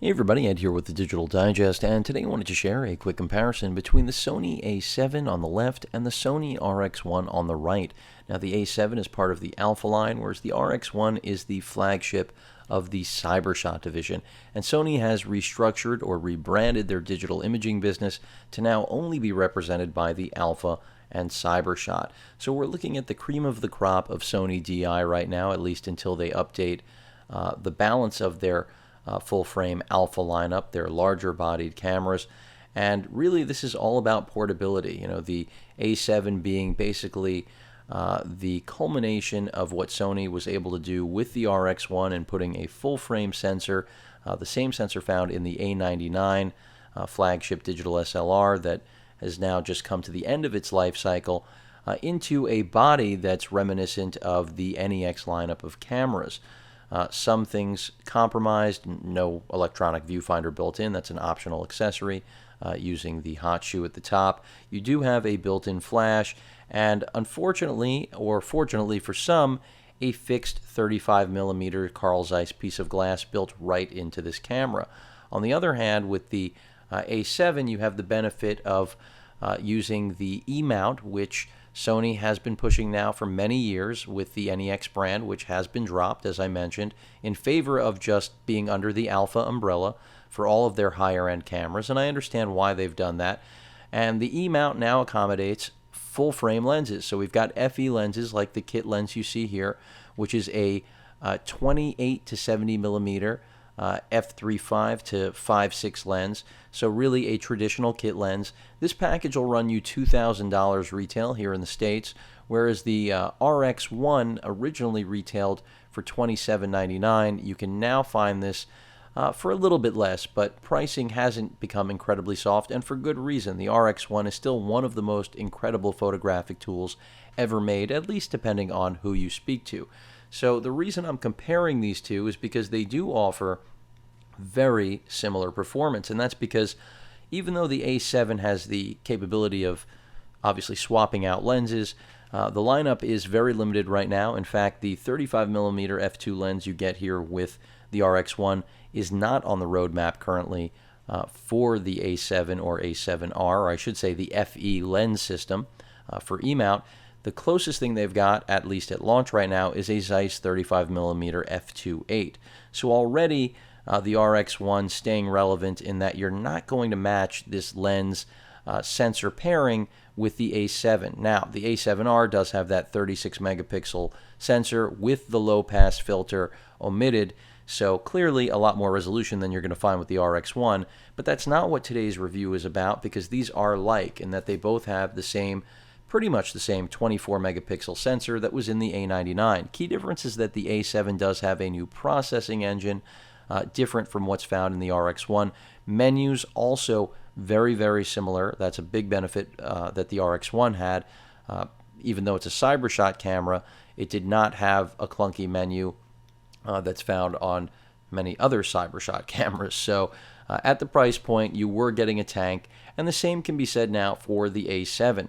Hey everybody, Ed here with the Digital Digest, and today I wanted to share a quick comparison between the Sony A7 on the left and the Sony RX1 on the right. Now the A7 is part of the Alpha line, whereas the RX1 is the flagship of the Cybershot division. And Sony has restructured or rebranded their digital imaging business to now only be represented by the Alpha and Cybershot. So we're looking at the cream of the crop of Sony DI right now, at least until they update the balance of their full-frame Alpha lineup, their larger-bodied cameras. And really, this is all about portability. You know, the A7 being basically the culmination of what Sony was able to do with the RX1 and putting a full-frame sensor, the same sensor found in the A99 flagship digital SLR that has now just come to the end of its life cycle, into a body that's reminiscent of the NEX lineup of cameras. Some things compromised, no electronic viewfinder built in. That's an optional accessory using the hot shoe at the top. You do have a built-in flash, and unfortunately, or fortunately for some, a fixed 35mm Carl Zeiss piece of glass built right into this camera. On the other hand, with the A7, you have the benefit of using the E-mount, which Sony has been pushing now for many years with the NEX brand, which has been dropped, as I mentioned, in favor of just being under the Alpha umbrella for all of their higher-end cameras, and I understand why they've done that. And the E-mount now accommodates full-frame lenses. So we've got FE lenses like the kit lens you see here, which is a 28 to 70 millimeter f3.5 to 5.6 lens, so really a traditional kit lens. This package will run you $2,000 retail here in the States, whereas the RX1 originally retailed for $27.99. You can now find this for a little bit less, but pricing hasn't become incredibly soft, and for good reason. The RX1 is still one of the most incredible photographic tools ever made, at least depending on who you speak to. So the reason I'm comparing these two is because they do offer very similar performance, and that's because even though the A7 has the capability of obviously swapping out lenses, the lineup is very limited right now. In fact, the 35mm f2 lens you get here with the RX1 is not on the roadmap currently for the A7 or A7R, or I should say the FE lens system for E-mount. The closest thing they've got, at least at launch right now, is a Zeiss 35mm f2.8. So already the RX1 staying relevant in that you're not going to match this lens sensor pairing with the A7. Now, the A7R does have that 36 megapixel sensor with the low pass filter omitted, so clearly a lot more resolution than you're going to find with the RX1, but that's not what today's review is about, because these are alike in that they both have the same, pretty much the same 24 megapixel sensor that was in the A99. Key difference is that the A7 does have a new processing engine, different from what's found in the RX1. Menus also very, very similar. That's a big benefit that the RX1 had. Even though it's a Cybershot camera, it did not have a clunky menu that's found on many other Cybershot cameras. So at the price point, you were getting a tank, and the same can be said now for the A7.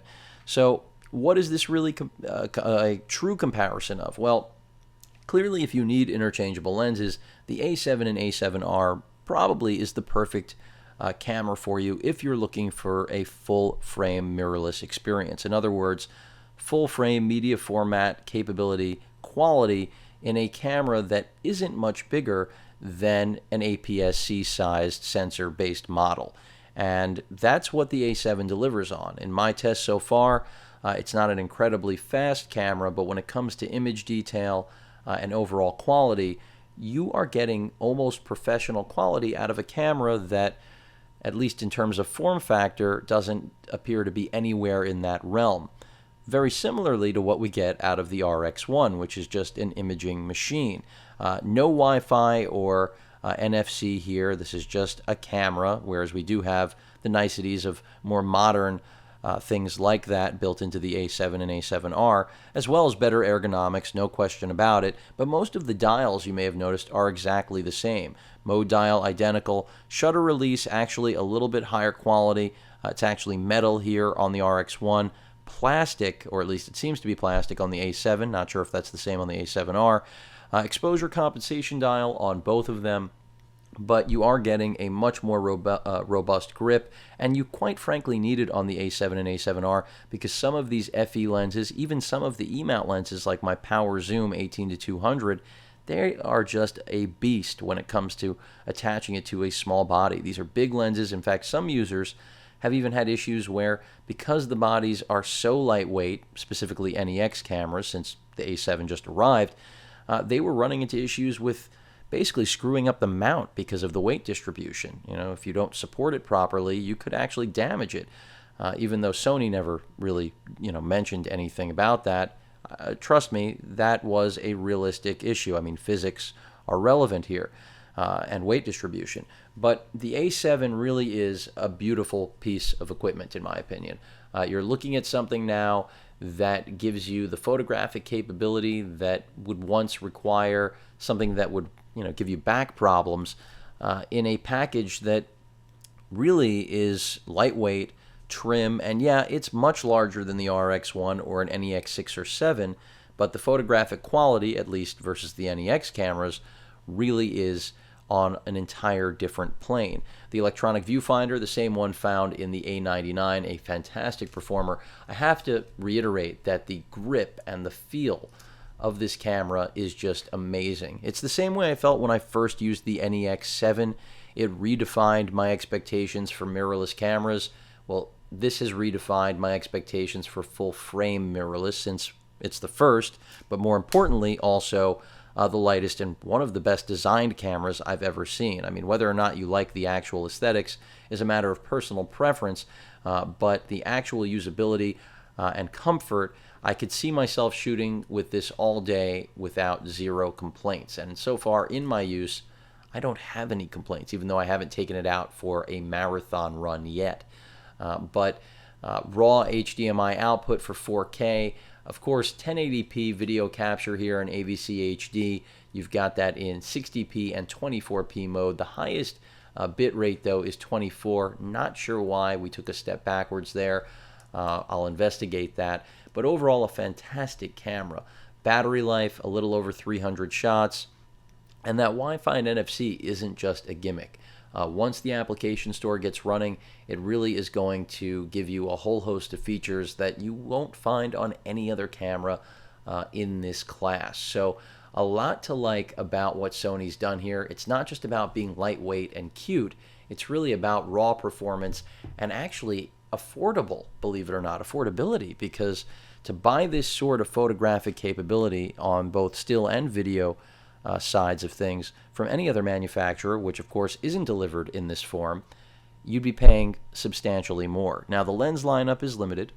So what is this really a true comparison of? Well, clearly if you need interchangeable lenses, the A7 and A7R probably is the perfect camera for you if you're looking for a full-frame mirrorless experience. In other words, full-frame media format capability, quality in a camera that isn't much bigger than an APS-C-sized sensor-based model. And that's what the A7 delivers on. In my tests so far, it's not an incredibly fast camera, but when it comes to image detail and overall quality, you are getting almost professional quality out of a camera that, at least in terms of form factor, doesn't appear to be anywhere in that realm. Very similarly to what we get out of the RX1, which is just an imaging machine. No Wi-Fi or NFC here. This is just a camera, whereas we do have the niceties of more modern things like that built into the A7 and A7R, as well as better ergonomics, no question about it. But most of the dials, you may have noticed, are exactly the same. Mode dial identical. Shutter release actually a little bit higher quality. It's actually metal here on the RX1. Plastic, or at least it seems to be plastic on the A7. Not sure if that's the same on the A7R. Exposure compensation dial on both of them. but you are getting a much more robust grip, and you quite frankly need it on the A7 and A7R because some of these FE lenses, even some of the E-mount lenses like my Power Zoom 18-200, they are just a beast when it comes to attaching it to a small body. These are big lenses. In fact, some users have even had issues where, because the bodies are so lightweight, specifically NEX cameras, since the A7 just arrived, they were running into issues with basically screwing up the mount because of the weight distribution. You know, if you don't support it properly, you could actually damage it. Even though Sony never really, mentioned anything about that, trust me, that was a realistic issue. I mean, physics are relevant here, and weight distribution. But the A7 really is a beautiful piece of equipment, in my opinion. You're looking at something now that gives you the photographic capability that would once require something that would give you back problems, in a package that really is lightweight, trim, and yeah, it's much larger than the RX1 or an NEX 6 or 7, but the photographic quality, at least versus the NEX cameras, really is on an entire different plane. The electronic viewfinder, the same one found in the A99, a fantastic performer. I have to reiterate that the grip and the feel of this camera is just amazing. It's the same way I felt when I first used the NEX 7. It redefined my expectations for mirrorless cameras. Well, this has redefined my expectations for full frame mirrorless, since it's the first, but more importantly also the lightest and one of the best designed cameras I've ever seen. I mean, whether or not you like the actual aesthetics is a matter of personal preference, but the actual usability and comfort, I could see myself shooting with this all day without zero complaints. And so far in my use, I don't have any complaints, even though I haven't taken it out for a marathon run yet. But raw HDMI output for 4K, of course, 1080p video capture here in AVC HD. You've got that in 60p and 24p mode. The highest bit rate, though, is 24. Not sure why we took a step backwards there. I'll investigate that. But overall, a fantastic camera. Battery life, a little over 300 shots. And that Wi-Fi and NFC isn't just a gimmick. Once the application store gets running, it really is going to give you a whole host of features that you won't find on any other camera in this class. So a lot to like about what Sony's done here. It's not just about being lightweight and cute. It's really about raw performance and actually affordable, believe it or not, affordability, because to buy this sort of photographic capability on both still and video sides of things from any other manufacturer, which of course isn't delivered in this form, you'd be paying substantially more. Now, the lens lineup is limited.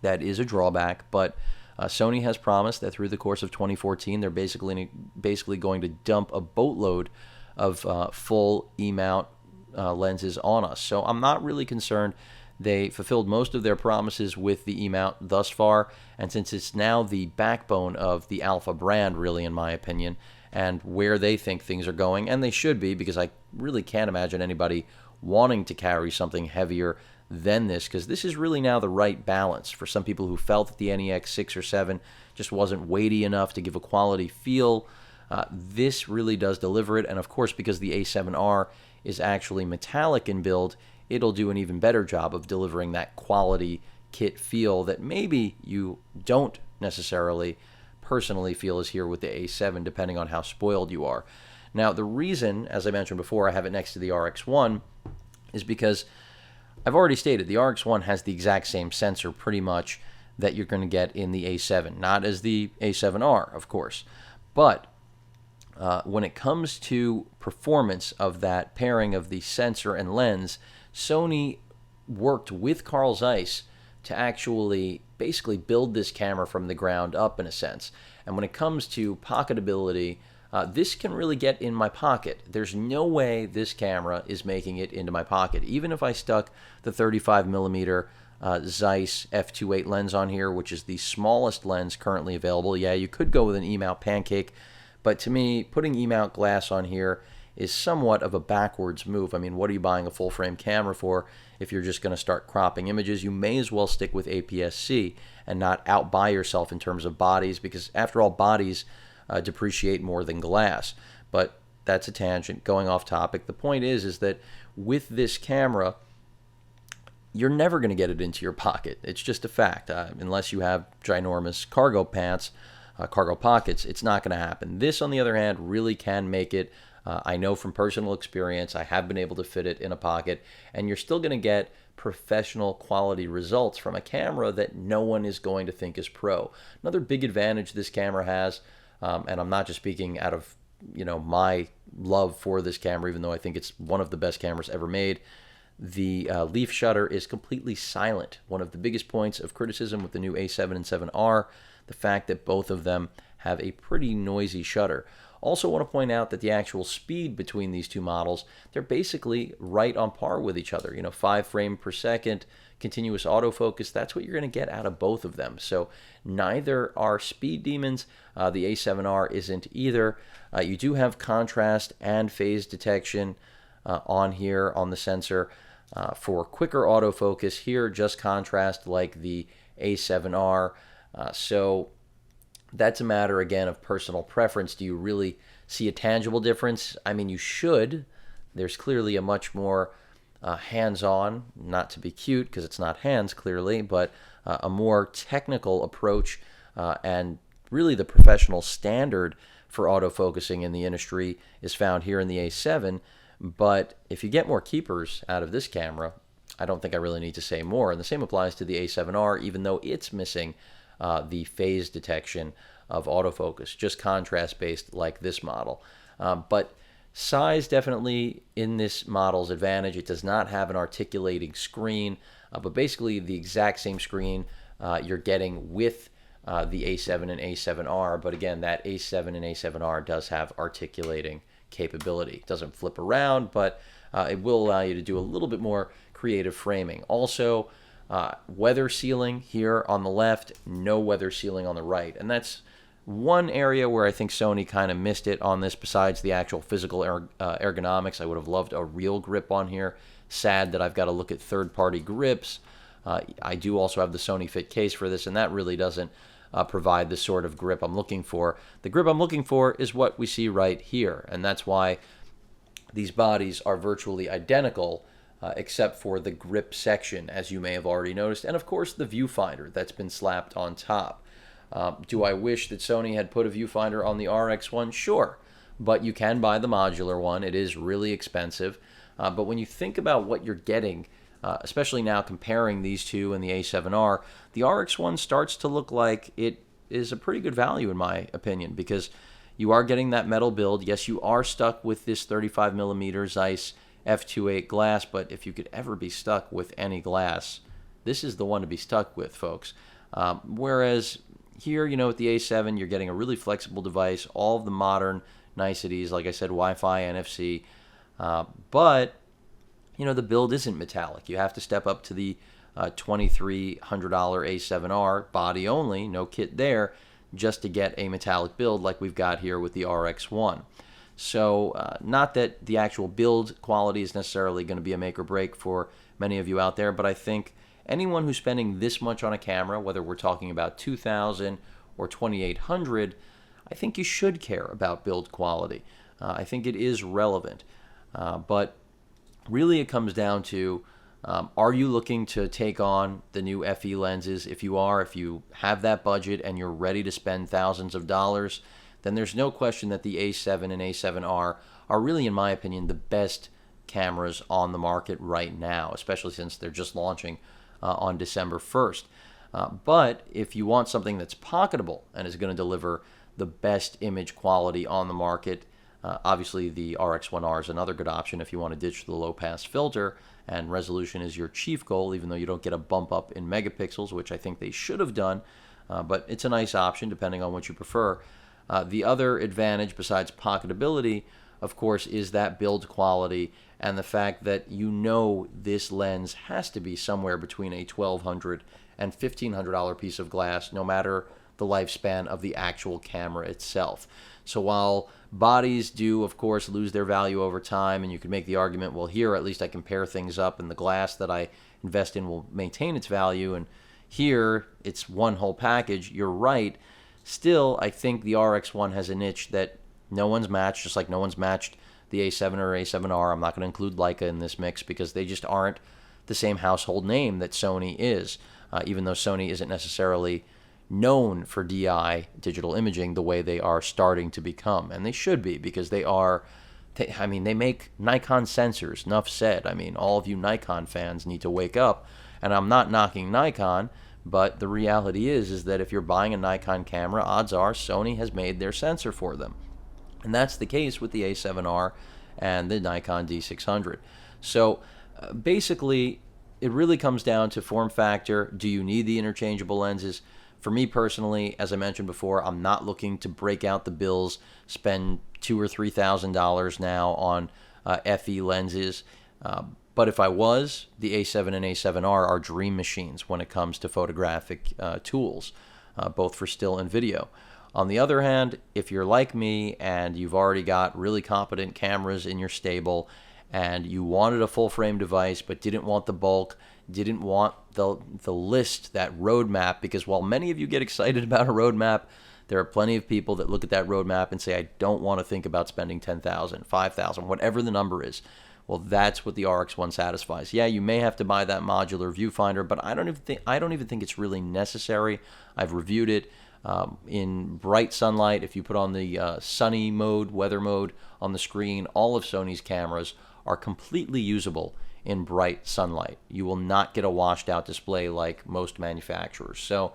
That is a drawback, but Sony has promised that through the course of 2014, they're basically going to dump a boatload of full E-mount lenses on us. So I'm not really concerned. They fulfilled most of their promises with the E-mount thus far, and since it's now the backbone of the Alpha brand, really, in my opinion, and where they think things are going, and they should be, because I really can't imagine anybody wanting to carry something heavier than this, because this is really now the right balance for some people who felt that the NEX 6 or 7 just wasn't weighty enough to give a quality feel. This really does deliver it, and of course, because the A7R is actually metallic in build, it'll do an even better job of delivering that quality kit feel that maybe you don't necessarily personally feel is here with the A7, depending on how spoiled you are. Now, the reason, as I mentioned before, I have it next to the RX1 is because I've already stated the RX1 has the exact same sensor pretty much that you're going to get in the A7, not as the A7R, of course. But when it comes to performance of that pairing of the sensor and lens, Sony worked with Carl Zeiss to actually basically build this camera from the ground up, in a sense. And when it comes to pocketability, this can really get in my pocket. There's no way this camera is making it into my pocket. Even if I stuck the 35mm Zeiss f2.8 lens on here, which is the smallest lens currently available. Yeah, you could go with an E-mount pancake, but to me, putting E-mount glass on here is somewhat of a backwards move. I mean, what are you buying a full-frame camera for if you're just going to start cropping images? You may as well stick with APS-C and not outbuy yourself in terms of bodies, because after all, bodies depreciate more than glass. But that's a tangent going off topic. The point is that with this camera, you're never going to get it into your pocket. It's just a fact. Unless you have ginormous cargo pants, cargo pockets, it's not going to happen. This, on the other hand, really can make it. I know from personal experience, I have been able to fit it in a pocket, and you're still going to get professional quality results from a camera that no one is going to think is pro. Another big advantage this camera has, and I'm not just speaking out of my love for this camera, even though I think it's one of the best cameras ever made. The leaf shutter is completely silent. One of the biggest points of criticism with the new A7 and 7R, the fact that both of them have a pretty noisy shutter. Also want to point out that the actual speed between these two models, they're basically right on par with each other. 5 frames per second, continuous autofocus, that's what you're going to get out of both of them. So neither are speed demons. The A7R isn't either. You do have contrast and phase detection on here on the sensor for quicker autofocus. Here, just contrast like the A7R. So that's a matter, again, of personal preference. Do you really see a tangible difference? I mean, you should. There's clearly a much more hands-on, not to be cute because it's not hands clearly, but a more technical approach and really the professional standard for autofocusing in the industry is found here in the A7. But if you get more keepers out of this camera, I don't think I really need to say more. And the same applies to the A7R, even though it's missing the phase detection of autofocus, just contrast-based like this model. But size definitely in this model's advantage. It does not have an articulating screen, but basically the exact same screen you're getting with the A7 and A7R. But again, that A7 and A7R does have articulating capability. It doesn't flip around, but it will allow you to do a little bit more creative framing. Also, weather sealing here on the left, no weather sealing on the right. And that's one area where I think Sony kind of missed it on this, besides the actual physical ergonomics. I would have loved a real grip on here. Sad that I've got to look at third-party grips. I do also have the Sony Fit case for this, and that really doesn't provide the sort of grip I'm looking for. The grip I'm looking for is what we see right here, and that's why these bodies are virtually identical, except for the grip section, as you may have already noticed, and of course the viewfinder that's been slapped on top. Do I wish that Sony had put a viewfinder on the RX1? Sure, but you can buy the modular one. It is really expensive, but when you think about what you're getting, especially now comparing these two and the A7R, the RX1 starts to look like it is a pretty good value in my opinion, because you are getting that metal build. Yes, you are stuck with this 35mm Zeiss f2.8 glass, but if you could ever be stuck with any glass, this is the one to be stuck with, folks. Whereas here, with the A7, you're getting a really flexible device, all of the modern niceties, like I said, Wi-Fi, NFC, but the build isn't metallic. You have to step up to the $2,300 A7R, body only, no kit there, just to get a metallic build like we've got here with the RX1. So not that the actual build quality is necessarily going to be a make or break for many of you out there, but I think anyone who's spending this much on a camera, whether we're talking about $2,000 or $2,800, I think you should care about build quality. I think it is relevant. But really it comes down to, are you looking to take on the new FE lenses? If you are, if you have that budget and you're ready to spend thousands of dollars, then there's no question that the A7 and A7R are really, in my opinion, the best cameras on the market right now, especially since they're just launching on December 1st. But if you want something that's pocketable and is going to deliver the best image quality on the market, obviously the RX1R is another good option if you want to ditch the low-pass filter and resolution is your chief goal, even though you don't get a bump up in megapixels, which I think they should have done, but it's a nice option depending on what you prefer. The other advantage besides pocketability, of course, is that build quality and the fact that this lens has to be somewhere between a $1,200 and $1,500 piece of glass, no matter the lifespan of the actual camera itself. So while bodies do, of course, lose their value over time, and you could make the argument, well, here at least I can pair things up and the glass that I invest in will maintain its value, and here it's one whole package, you're right. Still, I think the RX1 has a niche that No one's matched, just like no one's matched the A7 or A7R. I'm not going to include Leica in this mix because they just aren't the same household name that Sony is, even though Sony isn't necessarily known for DI, digital imaging, the way they are starting to become. And they should be, because they are, I mean, they make Nikon sensors, enough said. I mean, all of you Nikon fans need to wake up. And I'm not knocking Nikon, but the reality is that if you're buying a Nikon camera, odds are Sony has made their sensor for them. And that's the case with the A7R and the Nikon D600. So basically, it really comes down to form factor. Do you need the interchangeable lenses? For me personally, as I mentioned before, I'm not looking to break out the bills, spend $2,000 or $3,000 now on FE lenses. But if I was, the A7 and A7R are dream machines when it comes to photographic tools, both for still and video. On the other hand, if you're like me and you've already got really competent cameras in your stable and you wanted a full frame device but didn't want the bulk, didn't want the list, that roadmap, because while many of you get excited about a roadmap, there are plenty of people that look at that roadmap and say, I don't want to think about spending $10,000, $5,000, whatever the number is. Well, that's what the RX1 satisfies. Yeah, you may have to buy that modular viewfinder, but I don't even think it's really necessary. I've reviewed it. In bright sunlight, if you put on the sunny mode, weather mode on the screen, all of Sony's cameras are completely usable in bright sunlight. You will not get a washed out display like most manufacturers. So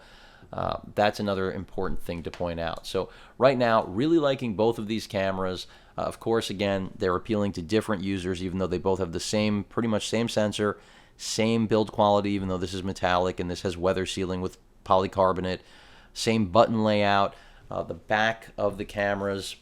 that's another important thing to point out. So right now, really liking both of these cameras. Of course, again, they're appealing to different users, even though they both have the same, pretty much same sensor, same build quality, even though this is metallic and this has weather sealing with polycarbonate. Same button layout. The back of the cameras,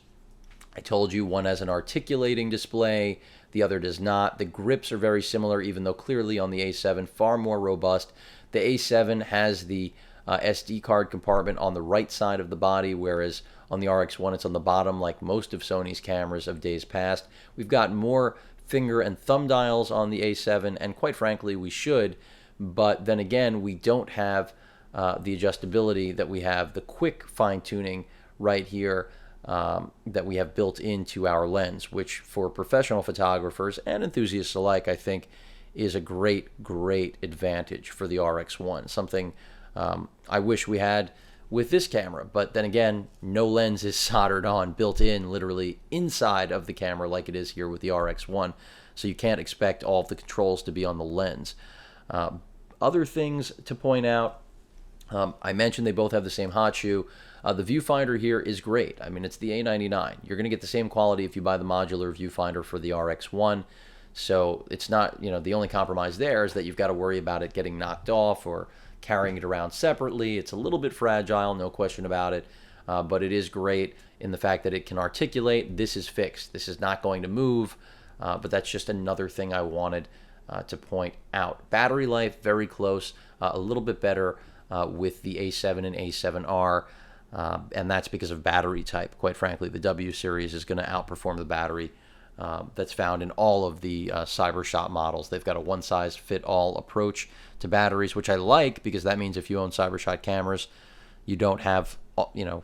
I told you, one has an articulating display, the other does not. The grips are very similar, even though clearly on the A7, far more robust. The A7 has the SD card compartment on the right side of the body, whereas on the RX1 it's on the bottom, like most of Sony's cameras of days past. We've got more finger and thumb dials on the A7, and quite frankly, we should, but then again, we don't have the adjustability that we have, the quick fine-tuning right here that we have built into our lens, which for professional photographers and enthusiasts alike, I think is a great advantage for the RX1. Something I wish we had with this camera, but then again, no lens is soldered on, built in literally inside of the camera like it is here with the RX1, so you can't expect all of the controls to be on the lens. Other things to point out, I mentioned they both have the same hot shoe. The viewfinder here is great. I mean, it's the A99. You're going to get the same quality if you buy the modular viewfinder for the RX1. So it's not, the only compromise there is that you've got to worry about it getting knocked off or carrying it around separately. It's a little bit fragile, no question about it. But it is great in the fact that it can articulate. This is fixed. This is not going to move. But that's just another thing I wanted to point out. Battery life, very close, a little bit better with the A7 and A7R, and that's because of battery type. Quite frankly, the W series is going to outperform the battery that's found in all of the CyberShot models. They've got a one-size-fit-all approach to batteries, which I like, because that means if you own CyberShot cameras, you don't have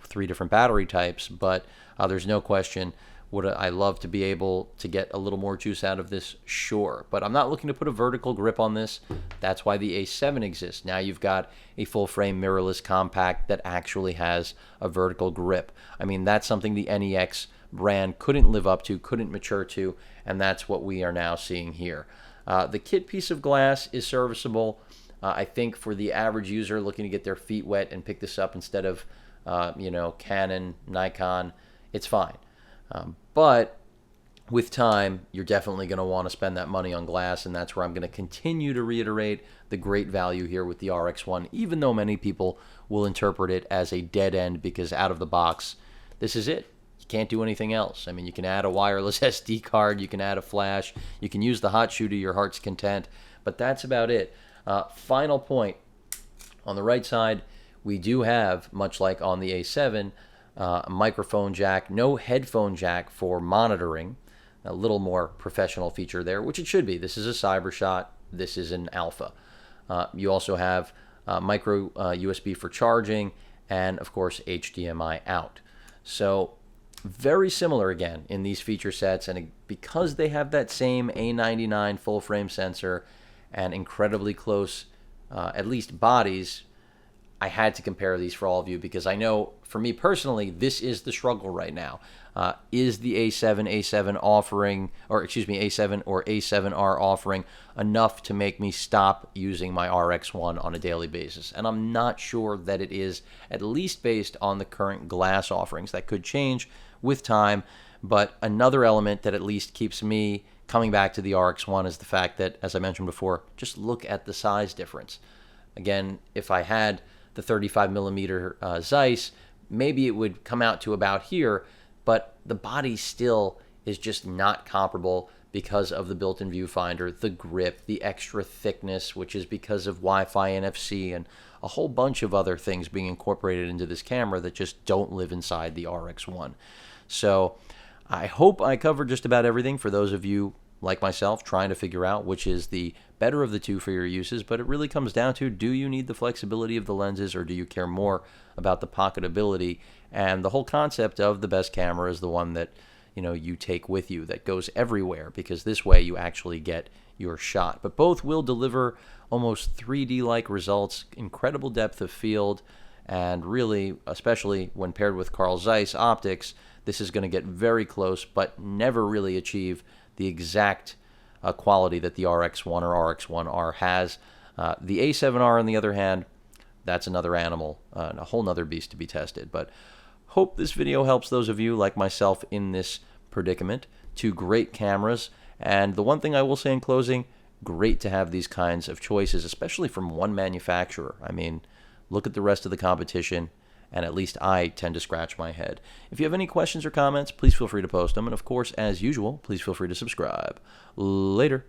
3 different battery types. But there's no question, would I love to be able to get a little more juice out of this? Sure. But I'm not looking to put a vertical grip on this. That's why the A7 exists. Now you've got a full-frame mirrorless compact that actually has a vertical grip. I mean, that's something the NEX brand couldn't live up to, couldn't mature to, and that's what we are now seeing here. The kit piece of glass is serviceable. I think for the average user looking to get their feet wet and pick this up instead of, Canon, Nikon, it's fine. But with time, you're definitely going to want to spend that money on glass, and that's where I'm going to continue to reiterate the great value here with the RX1, even though many people will interpret it as a dead end because out of the box, this is it. You can't do anything else. I mean, you can add a wireless SD card, you can add a flash, you can use the hot shoe to your heart's content, but that's about it. Final point, on the right side, we do have, much like on the A7, a microphone jack, no headphone jack for monitoring. A little more professional feature there, which it should be. This is a CyberShot. This is an Alpha. You also have micro USB for charging, and of course HDMI out. So very similar again in these feature sets, and because they have that same A99 full frame sensor and incredibly close, at least bodies, I had to compare these for all of you because I know for me personally, this is the struggle right now. Is the A7 offering, or excuse me, A7 or A7R offering enough to make me stop using my RX1 on a daily basis? And I'm not sure that it is, at least based on the current glass offerings. That could change with time, but another element that at least keeps me coming back to the RX1 is the fact that, as I mentioned before, just look at the size difference. Again, if I had the 35 millimeter Zeiss, maybe it would come out to about here, but the body still is just not comparable because of the built-in viewfinder, the grip, the extra thickness, which is because of Wi-Fi, NFC, and a whole bunch of other things being incorporated into this camera that just don't live inside the RX1. So I hope I covered just about everything for those of you like myself trying to figure out which is the better of the two for your uses, but it really comes down to, do you need the flexibility of the lenses, or do you care more about the pocketability? And the whole concept of the best camera is the one that you take with you, that goes everywhere, because this way you actually get your shot. But both will deliver almost 3D-like results, incredible depth of field, and really, especially when paired with Carl Zeiss optics, this is going to get very close, but never really achieve the exact quality that the RX1 or RX1R has. The A7R, on the other hand, that's another animal, a whole nother beast to be tested. But hope this video helps those of you like myself in this predicament. Two great cameras, and the one thing I will say in closing, great to have these kinds of choices, especially from one manufacturer. I mean, look at the rest of the competition, and at least I tend to scratch my head. If you have any questions or comments, please feel free to post them. And of course, as usual, please feel free to subscribe. Later.